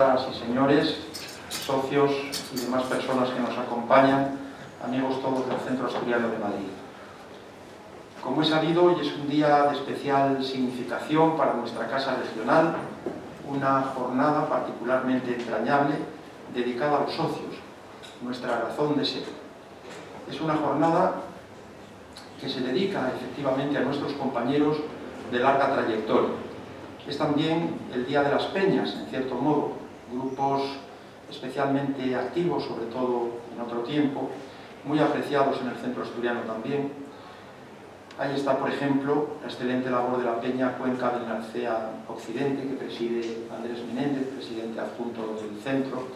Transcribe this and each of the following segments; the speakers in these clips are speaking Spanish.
Señoras y señores, socios y demás personas que nos acompañan, amigos todos del Centro Asturiano de Madrid. Como es sabido, hoy es un día de especial significación para nuestra Casa Regional, una jornada particularmente entrañable dedicada a los socios, nuestra razón de ser. Es una jornada que se dedica efectivamente a nuestros compañeros de larga trayectoria. Es también el Día de las Peñas, en cierto modo, grupos especialmente activos, sobre todo en otro tiempo, muy apreciados en el Centro Asturiano también. Ahí está, por ejemplo, la excelente labor de la Peña Cuenca del Narcea Occidente, que preside Andrés Menéndez, presidente adjunto del centro,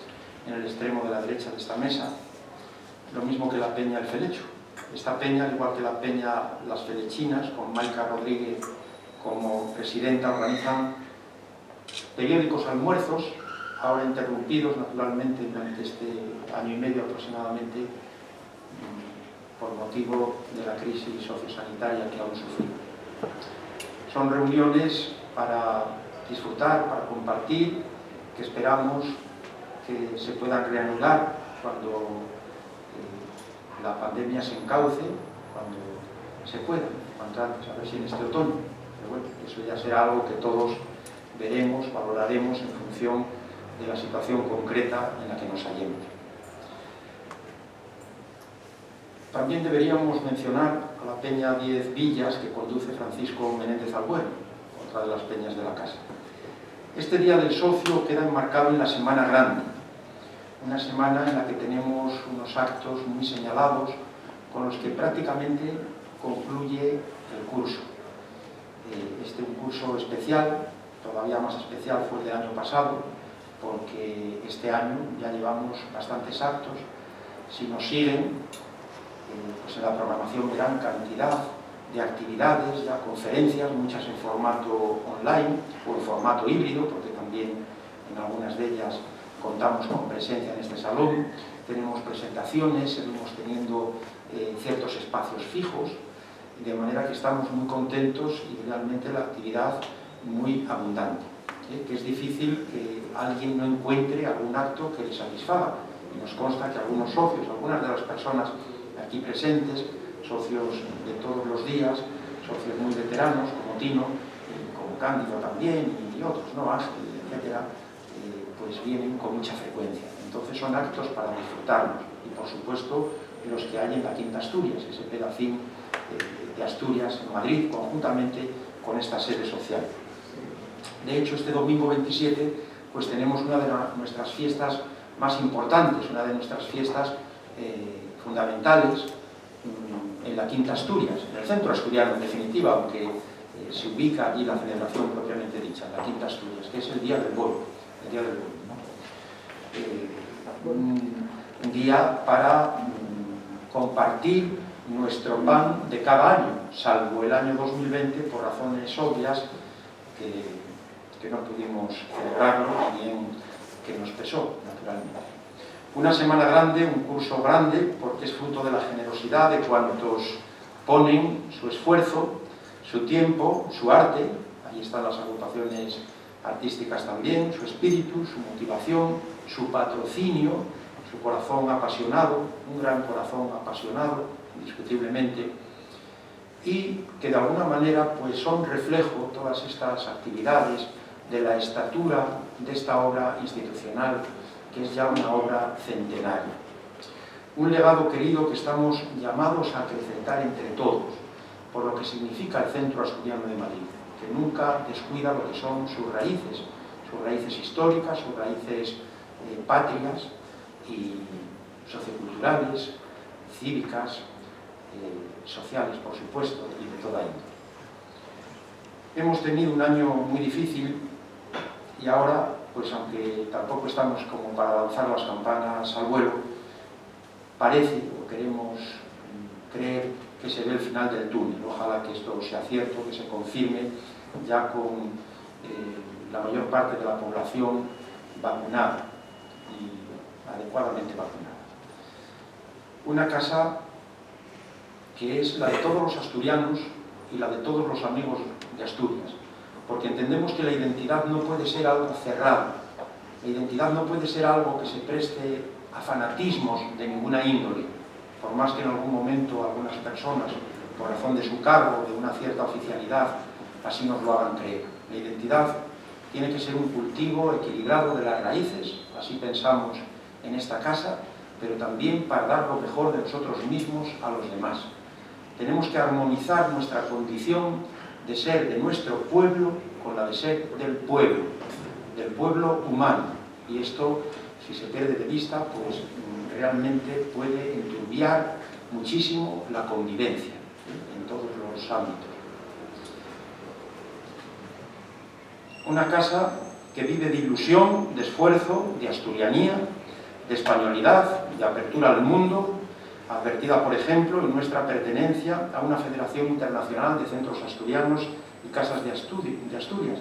en el extremo de la derecha de esta mesa. Lo mismo que la Peña El Felecho. Esta peña, al igual que la Peña Las Felechinas, con Maica Rodríguez como presidenta, organizan periódicos almuerzos, ahora interrumpidos naturalmente durante este año y medio aproximadamente, por motivo de la crisis sociosanitaria que aún sufrimos. Son reuniones para disfrutar, para compartir, que esperamos que se puedan reanudar cuando la pandemia se encauce, cuando se pueda, cuanto antes, a ver si en este otoño. Pero bueno, eso ya será algo que todos veremos, valoraremos en función de la situación concreta en la que nos hallemos. También deberíamos mencionar a la Peña 10 Villas que conduce Francisco Menéndez Albuero, otra de las peñas de la casa. Este Día del Socio queda enmarcado en la Semana Grande, una semana en la que tenemos unos actos muy señalados con los que prácticamente concluye el curso. Un curso especial, todavía más especial fue el del año pasado, porque este año ya llevamos bastantes actos. Si nos siguen, pues en la programación verán cantidad de actividades, ya conferencias, muchas en formato online o en formato híbrido, porque también en algunas de ellas contamos con presencia en este salón. Tenemos presentaciones, seguimos teniendo ciertos espacios fijos, de manera que estamos muy contentos y realmente la actividad muy abundante. Que es difícil que alguien no encuentre algún acto que le satisfaga. Y nos consta que algunos socios, algunas de las personas aquí presentes, socios de todos los días, socios muy veteranos como Tino, como Cándido también y otros, ¿no? Ángel, etcétera, pues vienen con mucha frecuencia. Entonces son actos para disfrutarlos y por supuesto los que hay en la Quinta Asturias, ese pedacín de Asturias en Madrid, conjuntamente con esta sede social. De hecho, este domingo 27 pues tenemos una de nuestras fiestas más importantes, una de nuestras fiestas fundamentales en la Quinta Asturias, en el Centro Asturiano en definitiva, aunque se ubica allí la celebración propiamente dicha, en la Quinta Asturias, que es el Día del Bolo, un día para compartir nuestro pan de cada año, salvo el año 2020 por razones obvias que no pudimos celebrarlo, bien que nos pesó, naturalmente. Una semana grande, un curso grande, porque es fruto de la generosidad de cuantos ponen su esfuerzo, su tiempo, su arte, ahí están las agrupaciones artísticas también, su espíritu, su motivación, su patrocinio, su corazón apasionado, un gran corazón apasionado, indiscutiblemente, y que de alguna manera pues son reflejo, todas estas actividades, de la estatura de esta obra institucional, que es ya una obra centenaria. Un legado querido que estamos llamados a acrecentar entre todos, por lo que significa el Centro Asturiano de Madrid, que nunca descuida lo que son sus raíces históricas, sus raíces patrias y socioculturales, cívicas, sociales, por supuesto, y de toda índole. Hemos tenido un año muy difícil y ahora, pues aunque tampoco estamos como para lanzar las campanas al vuelo, parece, o queremos creer, que se ve el final del túnel. Ojalá que esto sea cierto, que se confirme ya con la mayor parte de la población vacunada y adecuadamente vacunada. Una casa que es la de todos los asturianos y la de todos los amigos de Asturias, porque entendemos que la identidad no puede ser algo cerrado, La identidad no puede ser algo que se preste a fanatismos de ninguna índole, por más que en algún momento algunas personas, por razón de su cargo, de una cierta oficialidad, así nos lo hagan creer. La identidad tiene que ser un cultivo equilibrado de las raíces, así pensamos en esta casa, pero también para dar lo mejor de nosotros mismos a los demás. Tenemos que armonizar nuestra condición de ser de nuestro pueblo con la de ser del pueblo humano. Y esto, si se pierde de vista, pues realmente puede enturbiar muchísimo la convivencia en todos los ámbitos. Una casa que vive de ilusión, de esfuerzo, de asturianía, de españolidad, de apertura al mundo, advertida, por ejemplo, en nuestra pertenencia a una Federación Internacional de Centros Asturianos y Casas de Asturias,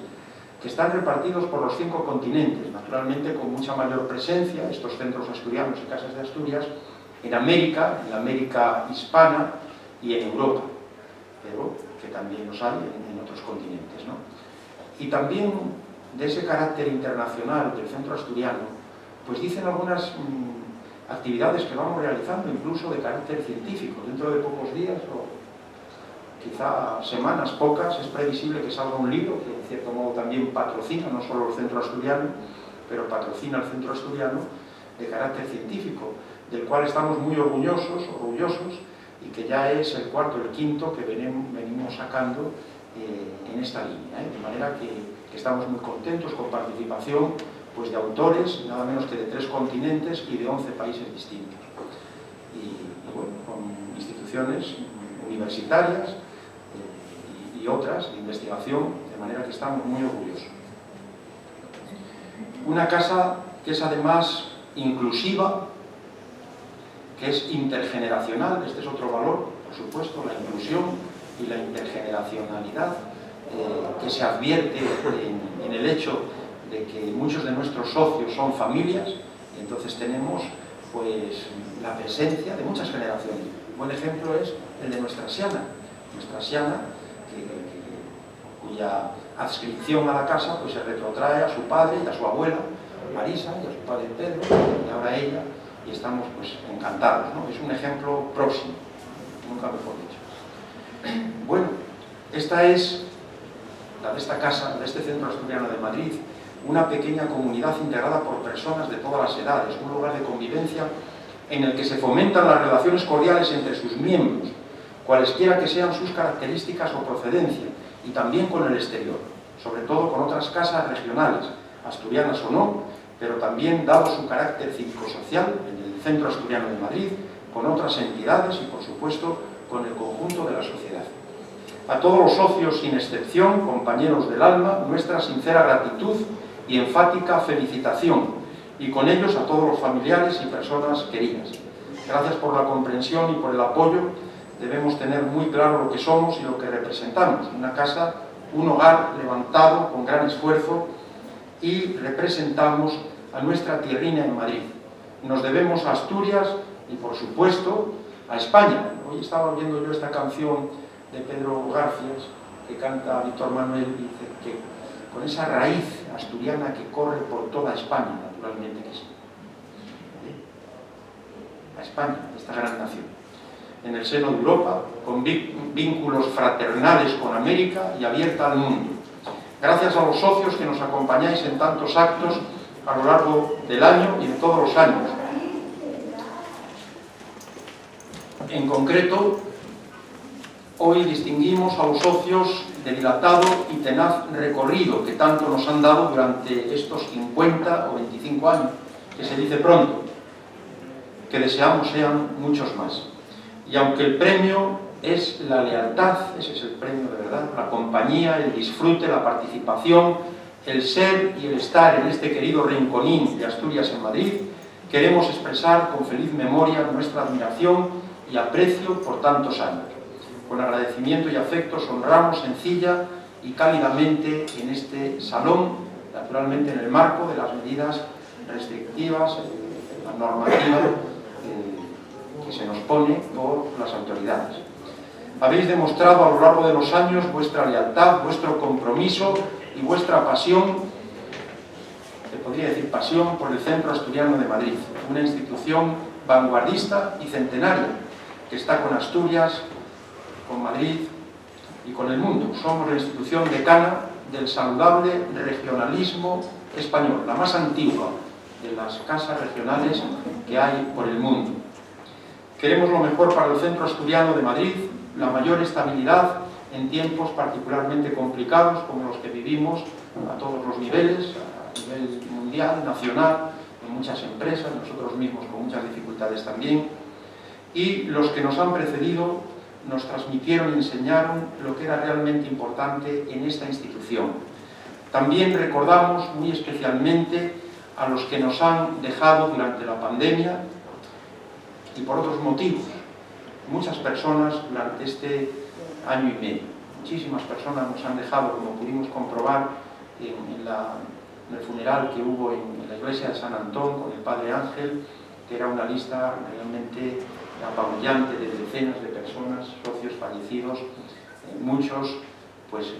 que están repartidos por los 5 continentes, naturalmente con mucha mayor presencia, estos centros asturianos y casas de Asturias, en América, en la América hispana y en Europa, pero que también los hay en otros continentes, ¿no? Y también de ese carácter internacional del centro asturiano, pues dicen algunas actividades que vamos realizando, incluso de carácter científico. Dentro de pocos días, o quizá semanas, pocas, es previsible que salga un libro que en cierto modo también patrocina, no solo el centro asturiano, pero patrocina el centro asturiano, de carácter científico, del cual estamos muy orgullosos, y que ya es el 4º, el 5º que venimos sacando en esta línea, de manera que estamos muy contentos con participación pues de autores, nada menos que de 3 continentes y de 11 países distintos. Y bueno, con instituciones universitarias y otras de investigación, de manera que estamos muy orgullosos. Una casa que es además inclusiva, que es intergeneracional, este es otro valor, por supuesto, la inclusión y la intergeneracionalidad, que se advierte en el hecho de que muchos de nuestros socios son familias, y entonces tenemos pues la presencia de muchas generaciones. Un buen ejemplo es el de nuestra Siana, cuya adscripción a la casa pues se retrotrae a su padre y a su abuela, Marisa, y a su padre Pedro, y ahora ella, y estamos pues encantados, ¿no? Es un ejemplo próximo, nunca mejor dicho. Bueno, esta es la de esta casa, de este Centro Asturiano de Madrid, una pequeña comunidad integrada por personas de todas las edades, un lugar de convivencia en el que se fomentan las relaciones cordiales entre sus miembros, cualesquiera que sean sus características o procedencia, y también con el exterior, sobre todo con otras casas regionales, asturianas o no, pero también, dado su carácter cívico-social, en el Centro Asturiano de Madrid, con otras entidades y, por supuesto, con el conjunto de la sociedad. A todos los socios, sin excepción, compañeros del alma, nuestra sincera gratitud y enfática felicitación, y con ellos a todos los familiares y personas queridas. Gracias por la comprensión y por el apoyo. Debemos tener muy claro lo que somos y lo que representamos. Una casa, un hogar levantado con gran esfuerzo, y representamos a nuestra tierrina en Madrid. Nos debemos a Asturias y, por supuesto, a España. Hoy estaba oyendo yo esta canción de Pedro Garfias, que canta Víctor Manuel, y dice que con esa raíz asturiana que corre por toda España, naturalmente que sí. A España, esta gran nación. En el seno de Europa, con vínculos fraternales con América y abierta al mundo. Gracias a los socios que nos acompañáis en tantos actos a lo largo del año y de todos los años. En concreto, hoy distinguimos a los socios de dilatado y tenaz recorrido que tanto nos han dado durante estos 50 o 25 años, que se dice pronto, que deseamos sean muchos más. Y aunque el premio es la lealtad, ese es el premio de verdad, la compañía, el disfrute, la participación, el ser y el estar en este querido rinconín de Asturias en Madrid, queremos expresar con feliz memoria nuestra admiración y aprecio por tantos años. Con agradecimiento y afecto os honramos sencilla y cálidamente en este salón, naturalmente en el marco de las medidas restrictivas, la normativa que se nos pone por las autoridades. Habéis demostrado a lo largo de los años vuestra lealtad, vuestro compromiso y vuestra pasión, podría decir pasión, por el Centro Asturiano de Madrid, una institución vanguardista y centenaria que está con Asturias, con Madrid y con el mundo. Somos la institución decana del saludable regionalismo español, la más antigua de las casas regionales que hay por el mundo. Queremos lo mejor para el Centro Asturiano de Madrid, la mayor estabilidad en tiempos particularmente complicados como los que vivimos a todos los niveles, a nivel mundial, nacional, en muchas empresas, nosotros mismos con muchas dificultades también, y los que nos han precedido nos transmitieron y enseñaron lo que era realmente importante en esta institución. También recordamos muy especialmente a los que nos han dejado durante la pandemia y por otros motivos. Muchas personas durante este año y medio, muchísimas personas nos han dejado, como pudimos comprobar en el funeral que hubo en la iglesia de San Antón con el Padre Ángel, que era una lista realmente apabullante de decenas de personas, socios fallecidos, muchos pues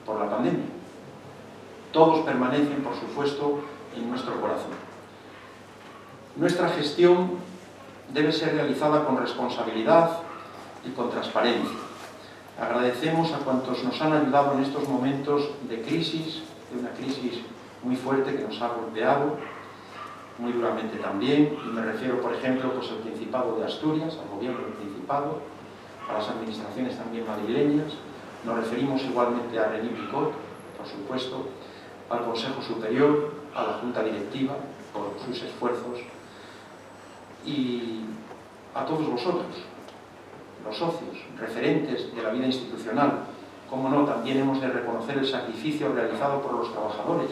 por la pandemia. Todos permanecen, por supuesto, en nuestro corazón. Nuestra gestión debe ser realizada con responsabilidad y con transparencia. Agradecemos a cuantos nos han ayudado en estos momentos de crisis, de una crisis muy fuerte que nos ha golpeado, muy duramente también, y me refiero, por ejemplo, pues al Principado de Asturias, al gobierno del Principado, a las administraciones también madrileñas. Nos referimos igualmente a René Picot, por supuesto, al Consejo Superior, a la Junta Directiva, por sus esfuerzos, y a todos vosotros, los socios, referentes de la vida institucional. Cómo no, también hemos de reconocer el sacrificio realizado por los trabajadores,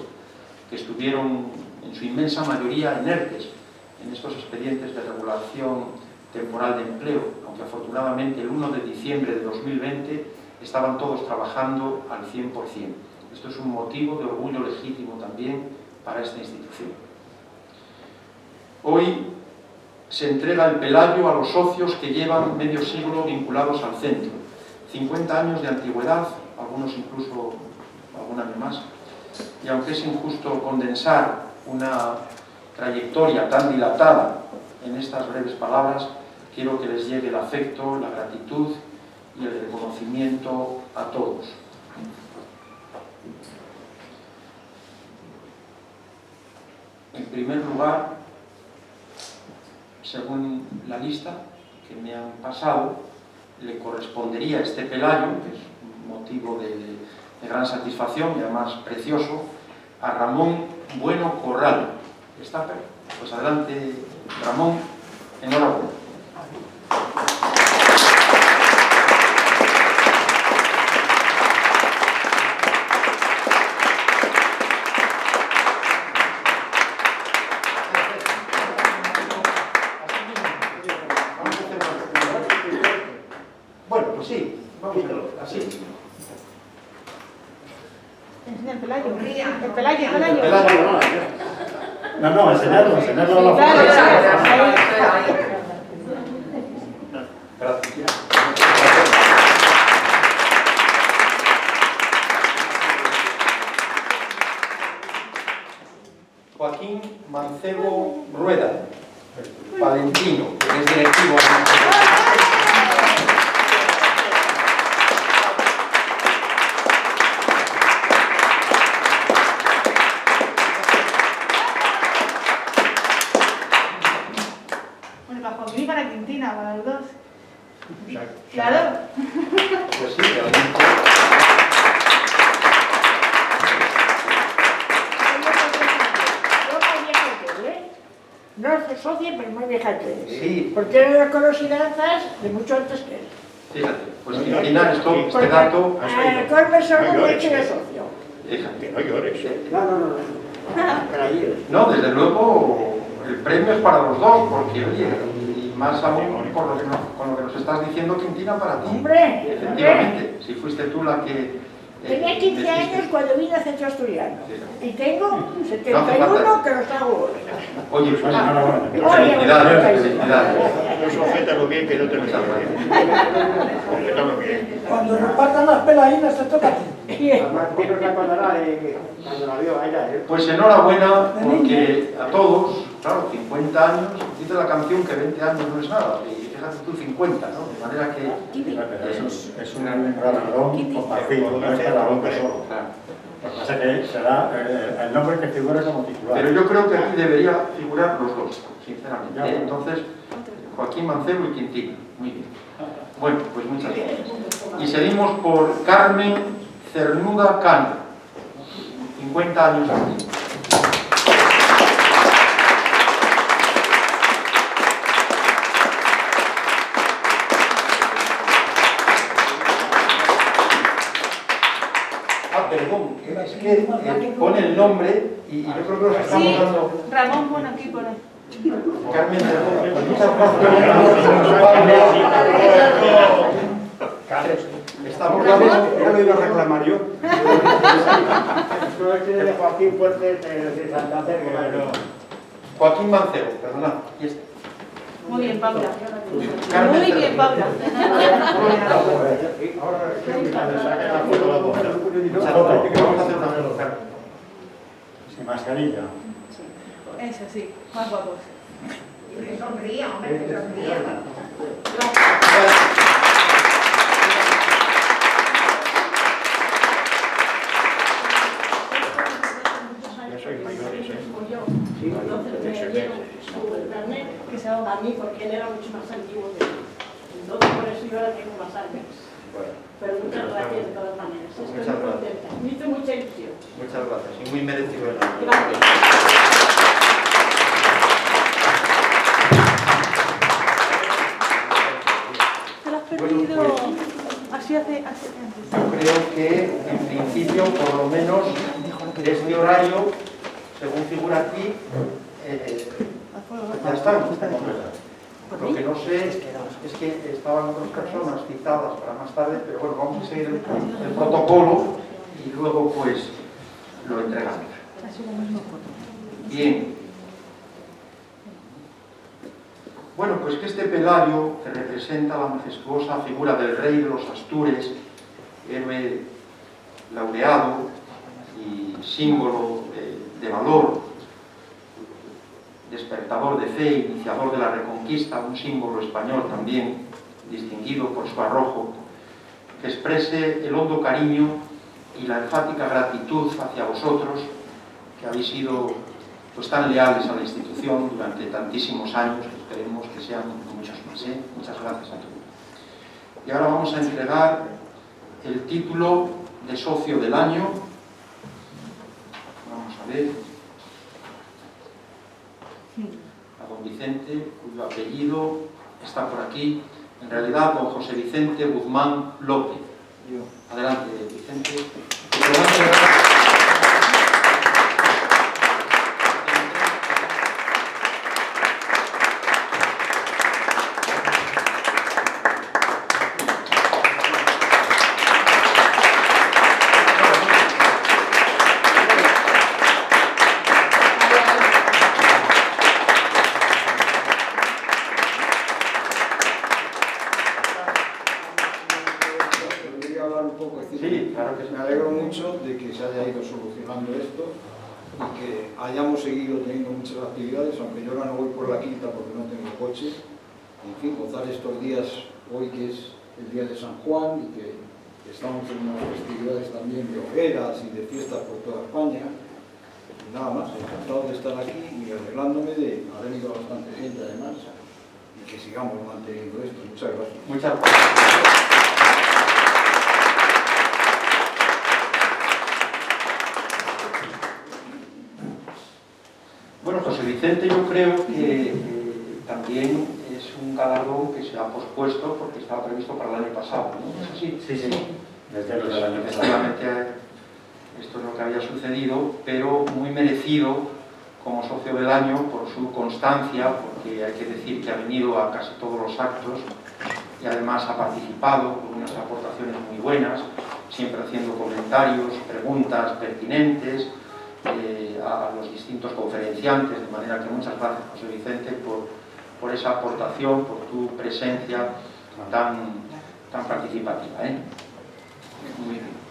que estuvieron en su inmensa mayoría inertes en estos expedientes de regulación temporal de empleo, aunque afortunadamente el 1 de diciembre de 2020 estaban todos trabajando al 100%. Esto es un motivo de orgullo legítimo también para esta institución. Hoy se entrega el Pelayo a los socios que llevan medio siglo vinculados al centro. 50 años de antigüedad, algunos incluso algún año más. Y aunque es injusto condensar una trayectoria tan dilatada en estas breves palabras, quiero que les llegue el afecto, la gratitud y el reconocimiento a todos. En primer lugar, según la lista que me han pasado, le correspondería este Pelayo, que es un motivo de gran satisfacción y además precioso, a Ramón Bueno Corral. ¿Está? Pues adelante, Ramón, enhorabuena. Bueno, pues sí, vamos a verlo, así. El Pelayo. El Pelayo. No, enseñarlo a la Gracias. Joaquín Mancebo Rueda, Valentino, que es directivo. Para Quintina, para los dos. Claro. Pues sí, realmente. No es socia, pero muy vieja que él. Sí. Porque eran las conocidas de mucho antes que él. Fíjate, pues Quintina, este dato. Corbe solo no hecho de socio. Fíjate. No llores. No, desde luego, el premio es para los dos, porque, oye, y más aún con lo que nos estás diciendo, Quintina, para ti. Hombre, Efectivamente, si fuiste tú la que... tenía 15 años cuando vine al Centro Asturiano. Sí. Y tengo 71 que los hago hoy. Oye, pues enhorabuena. felicidades, felicidades. Sujétalo bien, que no te lo sabes. Sujétalo bien. Cuando repartan las peladinas te toca a ti. Martino se acordará de cuando la vio allá. Pues enhorabuena, porque a todos, claro, 50 años, dice la canción que 20 años no es nada, y fíjate tú 50, ¿no? De manera que... Eso es un galardón compartido, no es galardón que solo. Claro. Lo que pasa es que será el nombre que figura como titular. Pero yo creo que aquí debería figurar los dos, sinceramente. Ya. Entonces, Joaquín Mancebo y Quintino. Muy bien. Bueno, pues muchas gracias. Y seguimos por Carmen Cernuda Cano. 50 años aquí. Ah, perdón, es que pone el nombre y yo creo que nos estamos Sí, dando... Ramón pone aquí por ahí. Carmen Cernuda, pues muchas gracias. Estamos dando... Ya lo iba a reclamar yo. No es que de Joaquín Fuerte de Santander, pero... Joaquín Mancebo, perdona. Aquí está. Muy bien, Paula. Carmen Muy bien, Cernuda. Paula. Ahora quiero que me saquen la foto de la boca. Muchas gracias. Vamos a hacer una foto. Sin mascarilla. Eso sí, más guapos. Que sonría, hombre, que sonría. Ya sois mayores, ¿eh? Entonces me dieron su carnet que se daba a mí porque él era mucho más antiguo que yo. Entonces por eso yo ahora tengo más años. Pero muchas gracias de todas maneras. Estoy muy Muchas gracias. contenta. Me hizo mucha ilusión. Muchas gracias. Y muy merecido el año. Gracias. Te lo has Bueno, perdido. pues, Así hace antes. yo creo que, en principio, por lo menos, este horario, según figura aquí, ya están. Lo que no sé es que estaban otras personas citadas para más tarde, pero bueno, vamos a seguir el protocolo y luego, pues, lo entregamos. Bien. Bueno, pues que este Pelayo, que representa la majestuosa figura del rey de los Astures, héroe laureado y símbolo de valor, despertador de fe, iniciador de la Reconquista, un símbolo español también, distinguido por su arrojo, que exprese el hondo cariño y la enfática gratitud hacia vosotros, que habéis sido pues tan leales a la institución durante tantísimos años, que esperemos que sean muchos más. Muchas gracias a todos. Y ahora vamos a entregar el título de socio del año. Vamos a ver. A don Vicente, cuyo apellido está por aquí. En realidad, don José Vicente Guzmán López. Adelante, Vicente. Sí, claro que sí. Me alegro mucho de que se haya ido solucionando esto y que hayamos seguido teniendo muchas actividades, aunque yo ahora no voy por la quinta porque no tengo coche. En fin, gozar estos días, hoy que es el día de San Juan y que estamos en unas festividades también de hogueras y de fiestas por toda España. Y nada más, encantado de estar aquí y arreglándome de haber ido bastante gente además y que sigamos manteniendo esto. Muchas gracias. Muchas gracias. Bueno, José Vicente, yo creo que también es un galardón que se ha pospuesto porque estaba previsto para el año pasado, ¿no? ¿Es así? Sí, sí. Desde el año pasado. Efectivamente, esto es lo que había sucedido, pero muy merecido como socio del año por su constancia, porque hay que decir que ha venido a casi todos los actos y además ha participado con unas aportaciones muy buenas, siempre haciendo comentarios, preguntas pertinentes, a los distintos conferenciantes, de manera que muchas gracias, José Vicente, por esa aportación, por tu presencia tan participativa. Muy bien.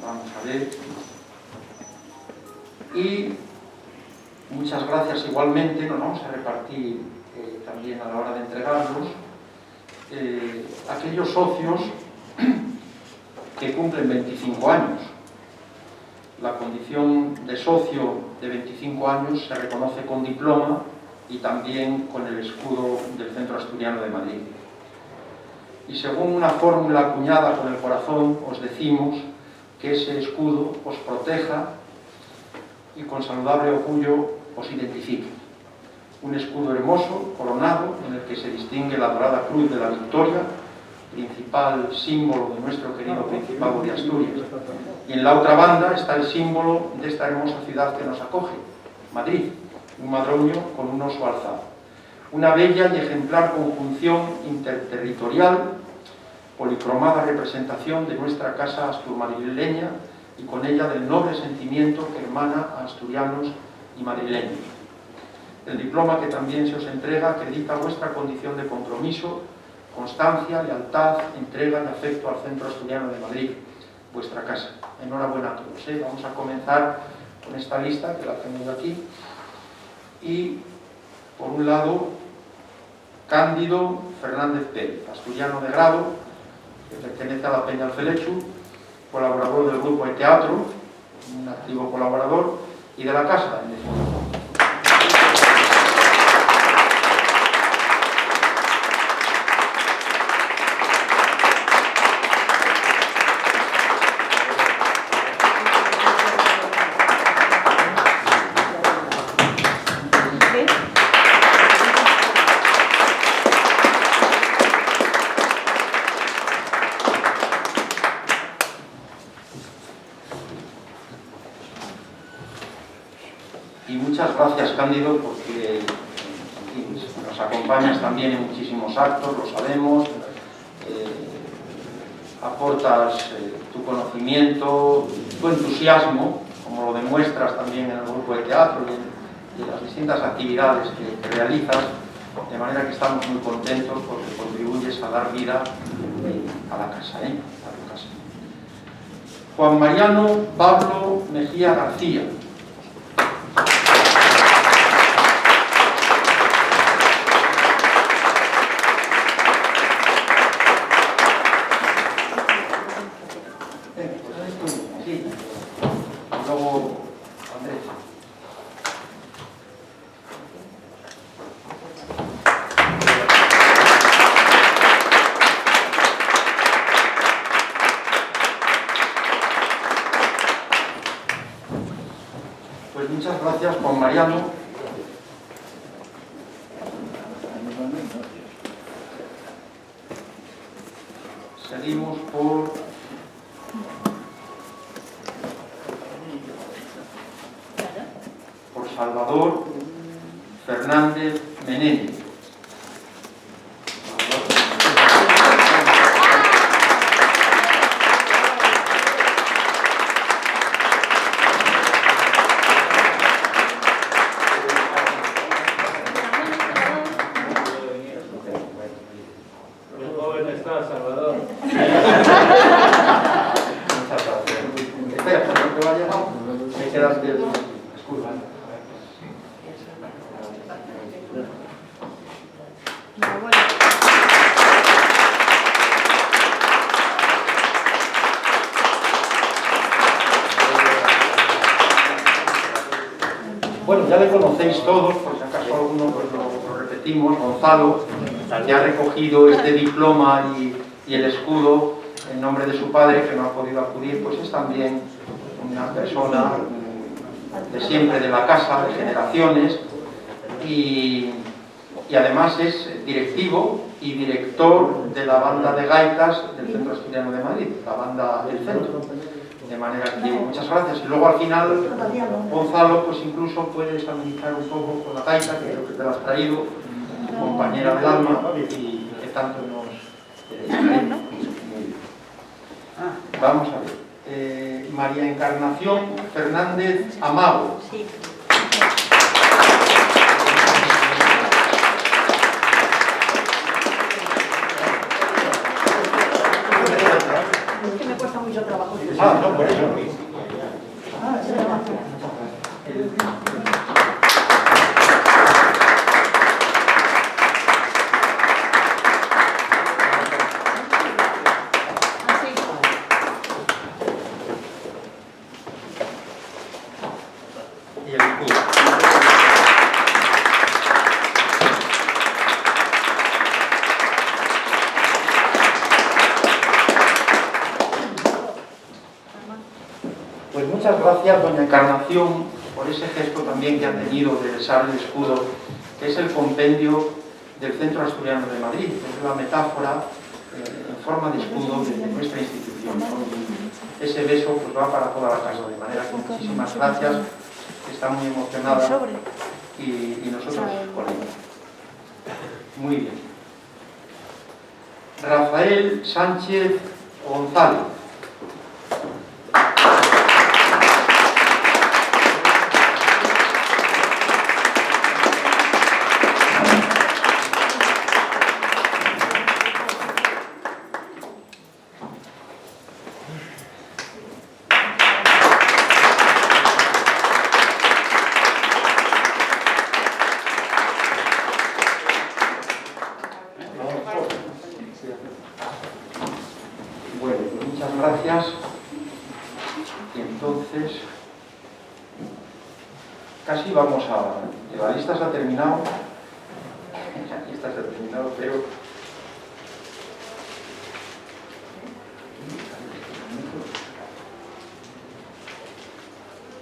Vamos a ver. Y muchas gracias igualmente, nos vamos a repartir también a la hora de entregarlos, aquellos socios que cumplen 25 años. La condición de socio de 25 años se reconoce con diploma y también con el escudo del Centro Asturiano de Madrid. Y según una fórmula acuñada con el corazón, os decimos que ese escudo os proteja y con saludable orgullo os identifique. Un escudo hermoso, coronado, en el que se distingue la dorada cruz de la Victoria, principal símbolo de nuestro querido Principado de Asturias. Y en la otra banda está el símbolo de esta hermosa ciudad que nos acoge, Madrid, un madroño con un oso alzado. Una bella y ejemplar conjunción interterritorial, policromada representación de nuestra casa asturmadrileña y con ella del noble sentimiento que hermana a asturianos y madrileños. El diploma que también se os entrega acredita vuestra condición de compromiso, constancia, lealtad, entrega y afecto al Centro Asturiano de Madrid, vuestra casa. Enhorabuena a todos. Vamos a comenzar con esta lista que la tengo aquí. Y, por un lado, Cándido Fernández Pérez, asturiano de grado, que pertenece a la Peña Alfelechu, colaborador del grupo de teatro, un activo colaborador, y de la casa, en definitiva. Y muchas gracias, Cándido, porque nos acompañas también en muchísimos actos, lo sabemos, aportas tu conocimiento, tu entusiasmo, como lo demuestras también en el grupo de teatro y en las distintas actividades que realizas, de manera que estamos muy contentos porque contribuyes a dar vida a la casa, a tu casa. Juan Mariano Pablo Mejía García. Pues muchas gracias, Juan Mariano. Seguimos por Salvador Fernández Menéndez. Salvador. Muchas gracias. Espera, no te vayas. Me quedas bien. Disculpa. Bueno, ya le conocéis todos, por si acaso alguno pues lo repetimos. Gonzalo, que ha recogido este diploma y el escudo en nombre de su padre, que no ha podido acudir, pues es también una persona de siempre de la casa, de generaciones, y además es directivo y director de la banda de gaitas del Centro Asturiano de Madrid, la banda El Centro. De manera que muchas gracias. Y luego al final, Gonzalo, pues incluso puedes amenizar un poco con la gaita, que creo que te la has traído, tu compañera del alma, y que tanto nos... Vamos a ver. María Encarnación Fernández Amago. Sí. Es que me cuesta mucho trabajo. Ah, no, por eso. Y el escudo. Pues muchas gracias, doña Encarnación, por ese gesto también que ha tenido de besar el escudo, que es el compendio del Centro Asturiano de Madrid, es la metáfora en forma de escudo de nuestra institución, ¿no? Y ese beso pues va para toda la casa, de manera que muchísimas gracias, está muy emocionada y nosotros con ella. Muy bien. Rafael Sánchez González. Bueno, pues muchas gracias. Y entonces, casi vamos a... La lista se ha terminado. La lista se ha terminado, pero...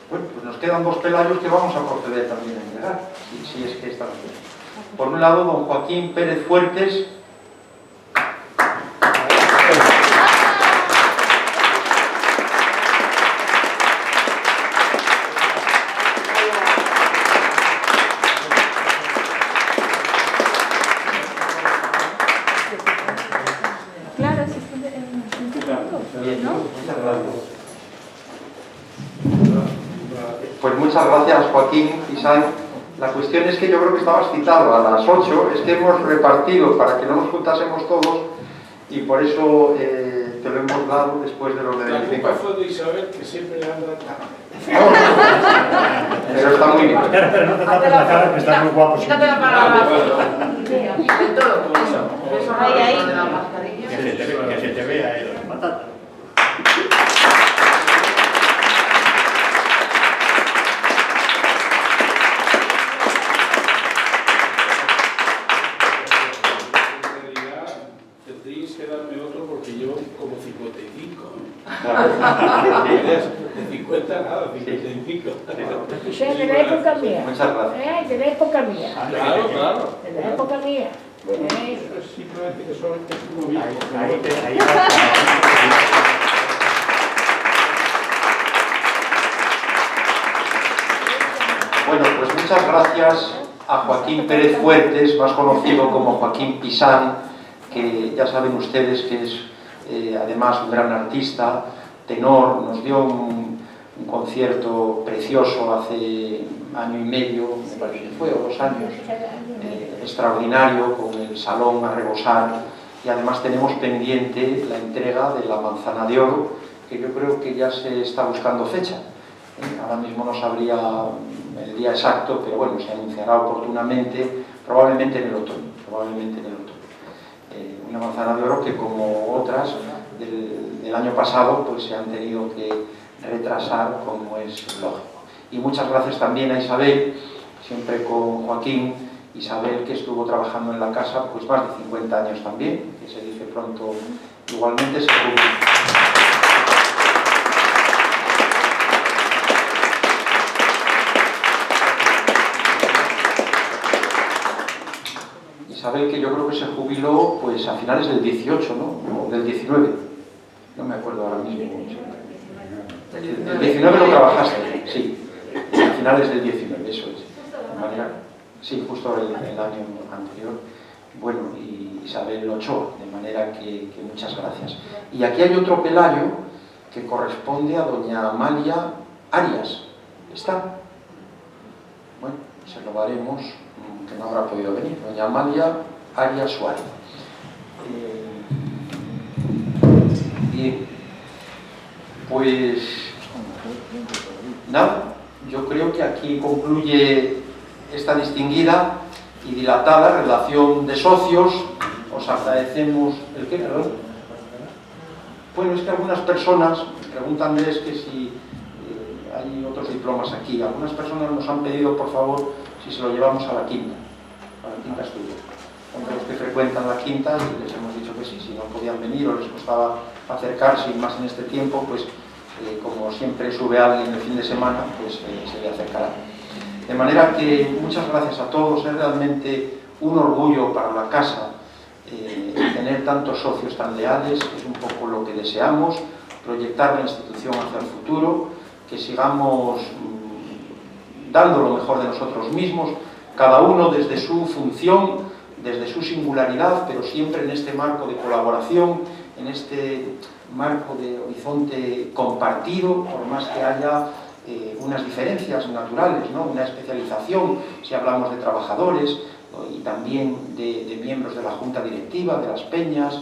Bueno, pues nos quedan dos pelayos que vamos a proceder también a entregar, si es que están bien. Por un lado, don Joaquín Pérez Fuertes. Claro, si es en Bien, ¿no? muchas gracias. Pues muchas gracias, Joaquín Pisán. La cuestión es que yo creo que estabas citado a las 8, es que hemos repartido para que no nos juntásemos todos y por eso te lo hemos dado después de los de La 25. culpa fue de Isabel, que siempre le anda Pero está muy bien. Pero no te tapes la cara, que estás muy guapo. Quítatela para la Ahí. Que se te vea él. Matata. tendríais que darme otro porque yo como 55. Claro. De 50 nada, 55. Eso es de la época mía. Muchas gracias. De la época mía. Claro, claro. De la época mía. Eso es simplemente que solamente es como viejo. Ahí Bueno, pues muchas gracias a Joaquín Pérez Fuertes, más conocido como Joaquín Pisán, que ya saben ustedes que es además un gran artista, tenor, nos dio un concierto precioso hace año y medio, me parece que fue, o 2 años, extraordinario, con el salón a rebosar, y además tenemos pendiente la entrega de la Manzana de Oro, que yo creo que ya se está buscando fecha. Ahora mismo no sabría el día exacto, pero bueno, se anunciará oportunamente, probablemente en el otoño. Una Manzana de Oro que, como otras del año pasado, pues se han tenido que retrasar, como es lógico. Y muchas gracias también a Isabel, siempre con Joaquín. Isabel, que estuvo trabajando en la casa pues más de 50 años también, que se dice pronto, igualmente se jubiló. Isabel, que yo creo que se jubiló pues a finales del 18, ¿no? O del 19, no me acuerdo ahora mismo. El 19 lo trabajaste, sí, a finales del 19, eso es. De manera, sí, justo el año anterior. Bueno, y Isabel Ochoa, de manera que muchas gracias. Y aquí hay otro Pelayo, que corresponde a doña Amalia Arias. ¿Está? Bueno, se lo daremos, que no habrá podido venir. Doña Amalia Arias Suárez. Bien, pues nada, yo creo que aquí concluye esta distinguida y dilatada relación de socios. Os agradecemos el qué, perdón. Bueno, es que algunas personas, pregúntanles que si hay otros diplomas aquí, algunas personas nos han pedido, por favor, si se lo llevamos a la quinta estudio. Entre los que frecuentan la quinta, y les hemos dicho que sí, si no podían venir o les costaba acercarse, y más en este tiempo, pues como siempre sube alguien el fin de semana, pues se le acercará. De manera que muchas gracias a todos, es realmente un orgullo para la casa tener tantos socios tan leales, es un poco lo que deseamos, proyectar la institución hacia el futuro, que sigamos dando lo mejor de nosotros mismos, cada uno desde su función, desde su singularidad, pero siempre en este marco de colaboración, en este marco de horizonte compartido, por más que haya unas diferencias naturales, ¿no? Una especialización, si hablamos de trabajadores, ¿no? Y también de miembros de la junta directiva, de las peñas,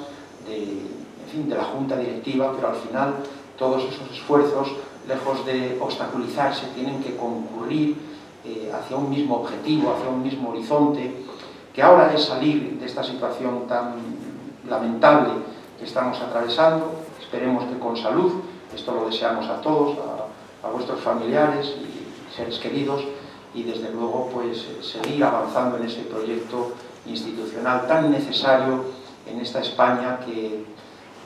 en fin, de la junta directiva, pero al final todos esos esfuerzos, lejos de obstaculizarse, tienen que concurrir hacia un mismo objetivo, hacia un mismo horizonte, que ahora es salir de esta situación tan lamentable que estamos atravesando. Esperemos que con salud, esto lo deseamos a todos, a vuestros familiares y seres queridos, y desde luego pues seguir avanzando en ese proyecto institucional tan necesario en esta España que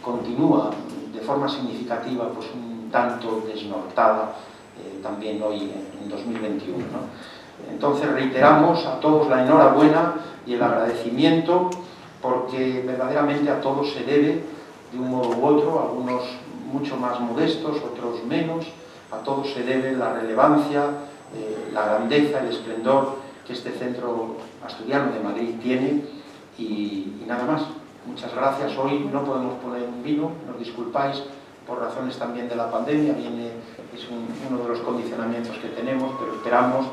continúa de forma significativa pues un tanto desnortada también hoy en 2021, ¿no? Entonces reiteramos a todos la enhorabuena y el agradecimiento, porque verdaderamente a todos se debe de un modo u otro, algunos mucho más modestos, otros menos, a todos se debe la relevancia, la grandeza, el esplendor que este Centro Asturiano de Madrid tiene, y nada más. Muchas gracias. Hoy no podemos poner un vino, nos disculpáis, por razones también de la pandemia, es uno de los condicionamientos que tenemos, pero esperamos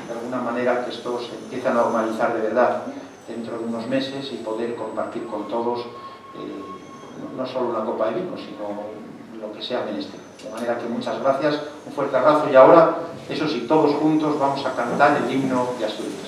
de alguna manera que esto se empiece a normalizar de verdad dentro de unos meses y poder compartir con todos no solo una copa de vino, sino lo que sea menester. De manera que muchas gracias, un fuerte abrazo, y ahora, eso sí, todos juntos vamos a cantar el himno de Asturias.